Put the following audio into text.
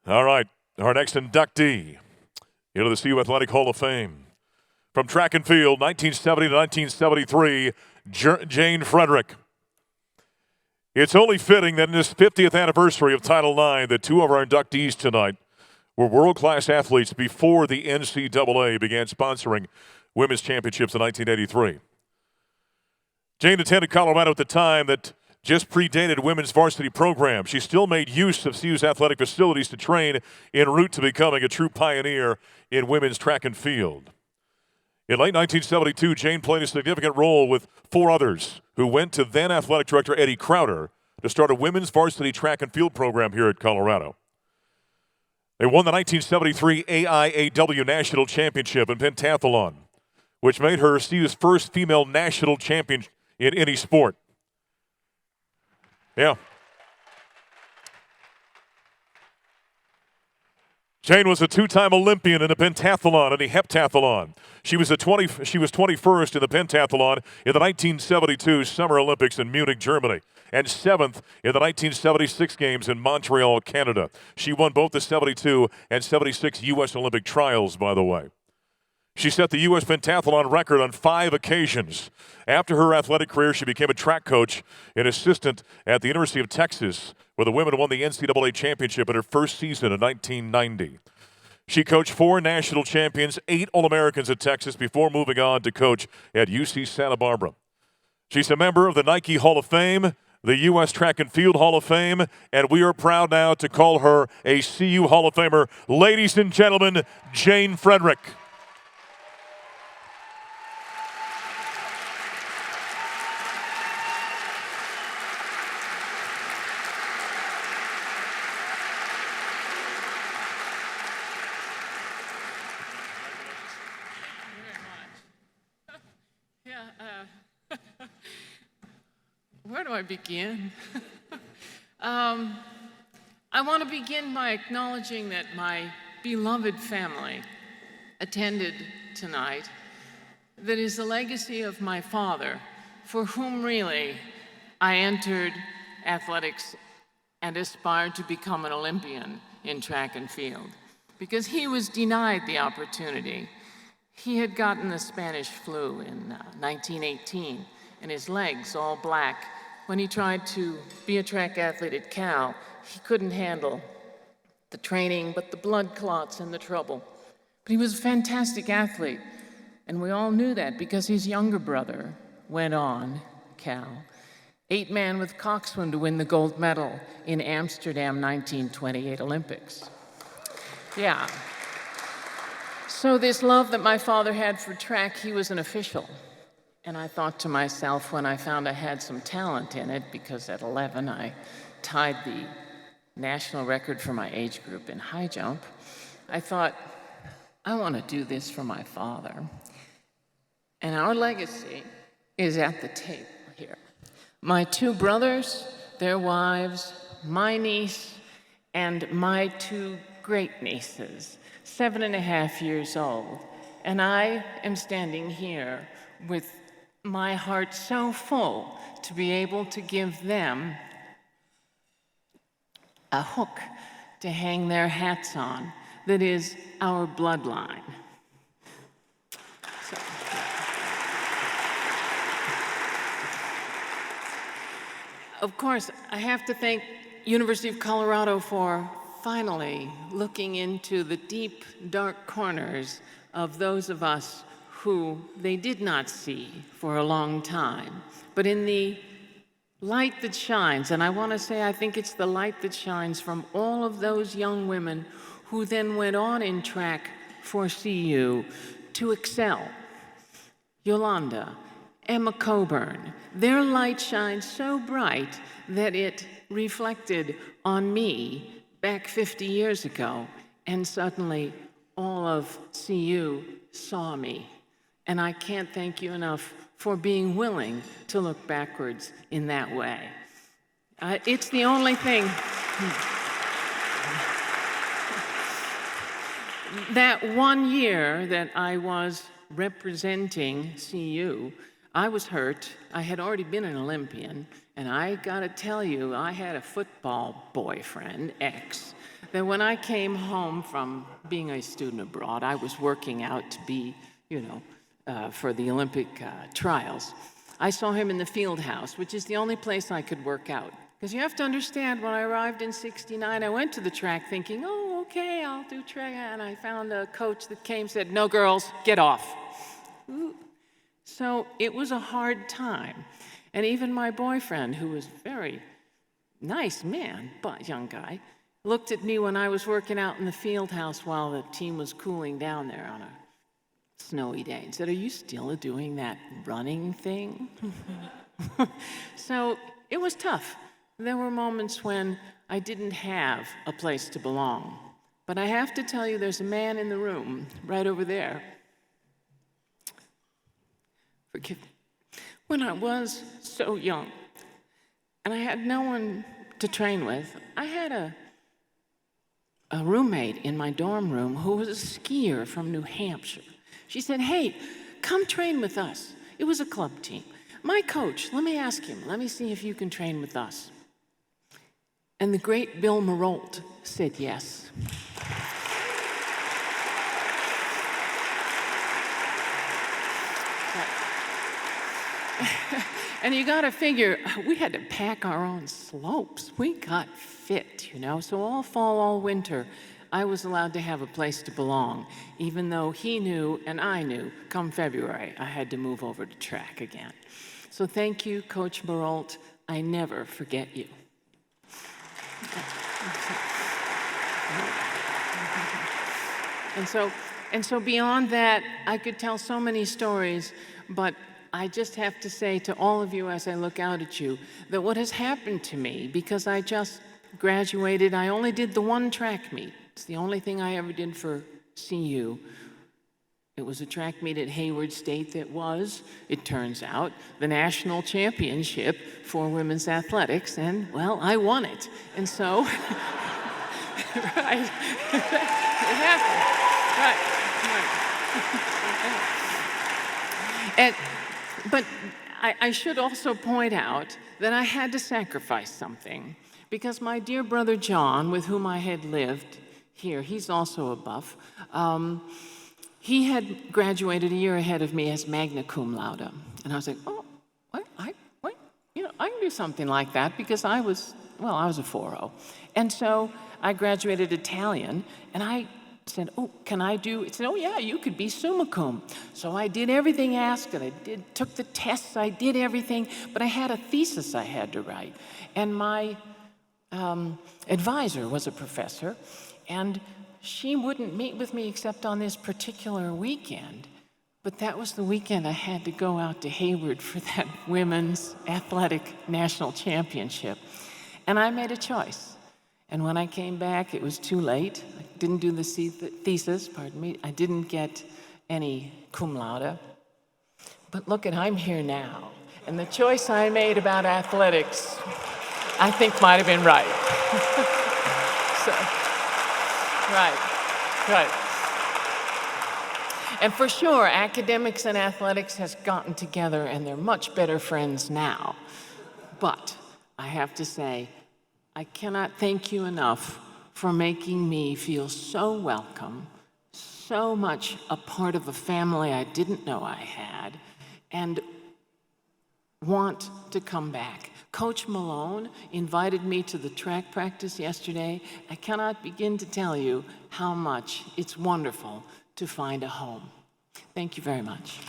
All right, our next inductee into the CU Athletic Hall of Fame. From track and field, 1970 to 1973, Jane Frederick. It's only fitting that in this 50th anniversary of Title IX, that two of our inductees tonight were world-class athletes before the NCAA began sponsoring women's championships in 1983. Jane attended Colorado at the time that just predated women's varsity program. She still made use of CU's athletic facilities to train en route to becoming a true pioneer in women's track and field. In late 1972, Jane played a significant role with four others who went to then athletic director Eddie Crowder to start a women's varsity track and field program here at Colorado. They won the 1973 AIAW National Championship in pentathlon, which made her CU's first female national champion in any sport. Yeah. Jane was a two-time Olympian in the pentathlon and the heptathlon. She was 21st in the pentathlon in the 1972 Summer Olympics in Munich, Germany, and 7th in the 1976 Games in Montreal, Canada. She won both the 72 and 76 U.S. Olympic trials, by the way. She set the U.S. pentathlon record on 5 occasions. After her athletic career, she became a track coach and assistant at the University of Texas, where the women won the NCAA championship in her first season in 1990. She coached 4 national champions, 8 All-Americans at Texas before moving on to coach at UC Santa Barbara. She's a member of the Nike Hall of Fame, the U.S. Track and Field Hall of Fame, and we are proud now to call her a CU Hall of Famer. Ladies and gentlemen, Jane Frederick. Where do I begin? I want to begin by acknowledging that my beloved family attended tonight. That is the legacy of my father, for whom really I entered athletics and aspired to become an Olympian in track and field, because he was denied the opportunity. He had gotten the Spanish flu in 1918, and his legs all black. When he tried to be a track athlete at Cal, he couldn't handle the training, but the blood clots and the trouble. But he was a fantastic athlete, and we all knew that because his younger brother went on, Cal, 8-man with coxswain to win the gold medal in Amsterdam 1928 Olympics. Yeah. So this love that my father had for track, he was an official. And I thought to myself when I found I had some talent in it, because at 11 I tied the national record for my age group in high jump, I thought, I want to do this for my father. And our legacy is at the table here. My 2 brothers, their wives, my niece, and my 2 great-nieces, 7.5 years old. And I am standing here with my heart so full to be able to give them a hook to hang their hats on that is our bloodline. So, of course, I have to thank University of Colorado for finally looking into the deep, dark corners of those of us who they did not see for a long time. But in the light that shines, and I want to say I think it's the light that shines from all of those young women who then went on in track for CU to excel. Yolanda, Emma Coburn, their light shines so bright that it reflected on me back 50 years ago, and suddenly all of CU saw me. And I can't thank you enough for being willing to look backwards in that way. It's the only thing. That one year that I was representing CU, I was hurt. I had already been an Olympian, and I gotta tell you, I had a football boyfriend, ex, that when I came home from being a student abroad, I was working out to be, for the Olympic trials. I saw him in the field house, which is the only place I could work out. Because you have to understand, when I arrived in '69, I went to the track thinking, oh, okay, I'll do track. And I found a coach that came and said, no, girls, get off. Ooh. So it was a hard time. And even my boyfriend, who was a very nice man, but young guy, looked at me when I was working out in the field house while the team was cooling down there on a snowy day and said, are you still doing that running thing? So it was tough. There were moments when I didn't have a place to belong. But I have to tell you, there's a man in the room right over there. Forgive me. When I was so young and I had no one to train with, I had a roommate in my dorm room who was a skier from New Hampshire. She said, hey, come train with us. It was a club team. My coach, let me ask him, let me see if you can train with us. And the great Bill Marolt said yes. And you gotta figure, we had to pack our own slopes. We got fit, So all fall, all winter, I was allowed to have a place to belong, even though he knew and I knew, come February, I had to move over to track again. So thank you, Coach Marolt. I never forget you. And so beyond that, I could tell so many stories, but I just have to say to all of you as I look out at you that what has happened to me, because I just graduated, I only did the one track meet. It's the only thing I ever did for CU. It was a track meet at Hayward State that was, it turns out, the national championship for women's athletics, and, well, I won it. And so, right, it happened. Right. But I should also point out that I had to sacrifice something, because my dear brother John, with whom I had lived here, he's also a buff, he had graduated a year ahead of me as magna cum laude. And I was like, oh, what? I can do something like that, because I was a 4.0. And so I graduated Italian, and I said, oh, can I do? It said, oh yeah, you could be summa cum. So I did everything asked, and took the tests, I did everything, but I had a thesis I had to write. And my advisor was a professor, and she wouldn't meet with me except on this particular weekend. But that was the weekend I had to go out to Hayward for that women's athletic national championship. And I made a choice. And when I came back, it was too late. I didn't do the thesis, I didn't get any cum laude. But look I'm here now. And the choice I made about athletics, I think might have been right. Right. And for sure, academics and athletics has gotten together, and they're much better friends now. But I have to say, I cannot thank you enough for making me feel so welcome, so much a part of a family I didn't know I had, and want to come back. Coach Malone invited me to the track practice yesterday. I cannot begin to tell you how much it's wonderful to find a home. Thank you very much.